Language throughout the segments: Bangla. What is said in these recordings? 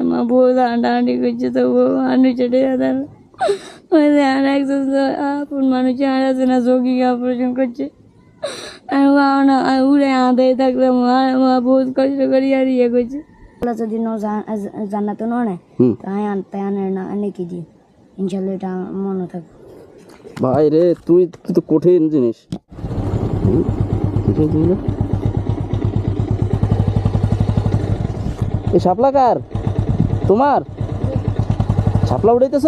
মা বউ হাঁটাহাঁটি করছে তো বউ হাঁটু চেটে যাদের আর একজন আপন মানুষ হারাচ্ছে না যোগী অপারেশন করছে আমি উড়ে আদায় থাকলাম মা বহুত কষ্ট করি আর ইয়ে করছে যদি জান্নাত নয় তাই আনতে আনে না আনে কি দিয়ে ইনশাল্লাহ এটা মনে থাকবে ভাই রে তুই তো কঠিন জিনিস এই শাপলা কার তোমার শাপলা উঠাইতেছ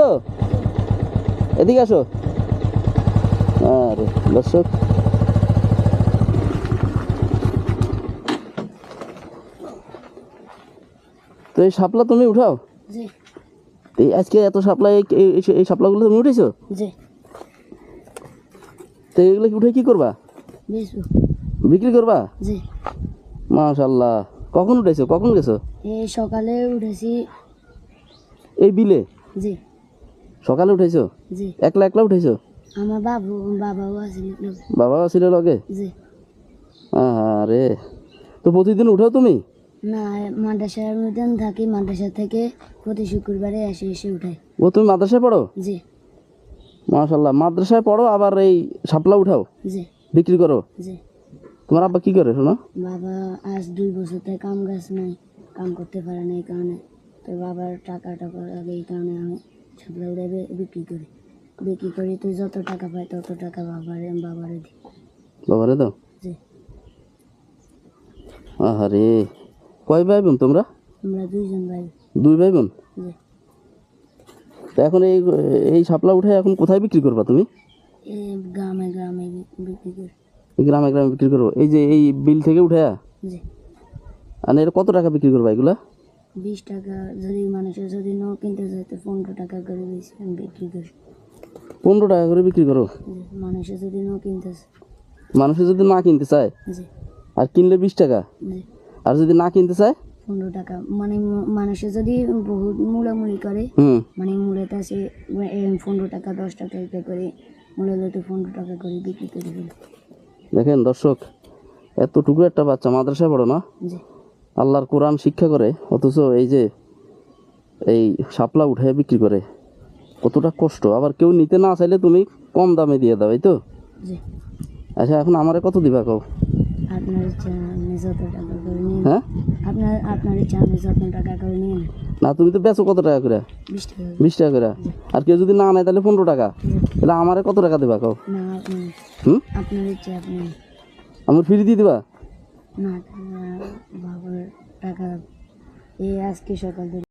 এদিকে আসো আরে দর্শক তো এই শাপলা তুমি উঠাও জি এই আজকে এত শাপলা এই শাপলাগুলো তুমি উঠেছো জি তো এগুলো উঠে কি করবা বিক্রি করবা জি মাশাআল্লাহ কখন উঠেছো কখন গেছো এই সকালে উঠেছি এই বিলে জি সকালে উঠেছো জি একলা একলা উঠেছো আমার বাবাও আছে বাবা ছিল লগে জি আরে তো প্রতিদিন উঠাও তুমি না মাদ্রাসার মধ্যে থাকি মাদ্রাসা থেকে প্রতি শুক্রবারে এসে উঠাই ও তুমি মাদ্রাসায় পড়ো জি মাশাআল্লাহ মাদ্রাসায় পড়ো আবার এই শাপলা উঠাও জি বিক্রি করো জি তোমার আব্বা কি করে শোনো বাবা আজ 2 বছর থেকে কাম গাছ নাই কাম করতে পারে না এই কারণে তো বাবার টাকাটা আগে এই কারণে আমি শাপলা উড়াই বিক্রি করি তুই যত টাকা পাই তত টাকা বাবারে দিই বাবারে দাও জি আরে কয় ভাই বোন তোমরা আমরা 2 জন ভাই 2 ভাই বোন জি তো এখন এই শাপলা উঠে এখন কোথায় বিক্রি করবা তুমি এই গ্রামে বিক্রি করি গ্রামে গ্রামে বিক্রি করবো এই যে এই বিল থেকে উঠে জি আর এর কত টাকা বিক্রি করবা এগুলা 20 টাকা যদি মানুষের যদি ন কিনতে যায় তো 15 টাকা করে বেশি আমি বিক্রি করি 15 টাকা করে বিক্রি করো মানুষের যদি ন কিনতে মানুষে যদি না কিনতে চায় জি আর কিনলে 20 টাকা জি আর যদি না কিনতে চায় 15 টাকা মানে মানুষে যদি বহুত মূলামূলি করে মানে মূলেটা সে 15 টাকা 10 টাকা এটা করে মূলে তো 15 টাকা করে বিক্রি করে দিল দেখেন দর্শক এতটুকু একটা বাচ্চা মাদ্রাসায় পড়ো না জি আল্লাহর কোরআন শিক্ষা করে অথচ এই যে এই শাপলা উঠে বিক্রি করে কতটা কষ্ট আবার কেউ নিতে না চাইলে তুমি কম দামে দিয়ে দাও এই তো জি আচ্ছা এখন আমারে কত দিবা কও আপনার ইচ্ছা আপনি যত টাকা করে নিন হ্যাঁ আপনার ইচ্ছা আপনি যত টাকা করে নিন না তুমি তো বেচো কত টাকা করে 20 টাকা 20 টাকা করে আর কেউ যদি না নেয় তাহলে 15 টাকা তাহলে আমারে কত টাকা দিবা কও না আপনি আপনার ইচ্ছা আপনি আমার ফ্রি দিয়ে দিবা না বাবার টাকা এই আজকে সকাল থেকে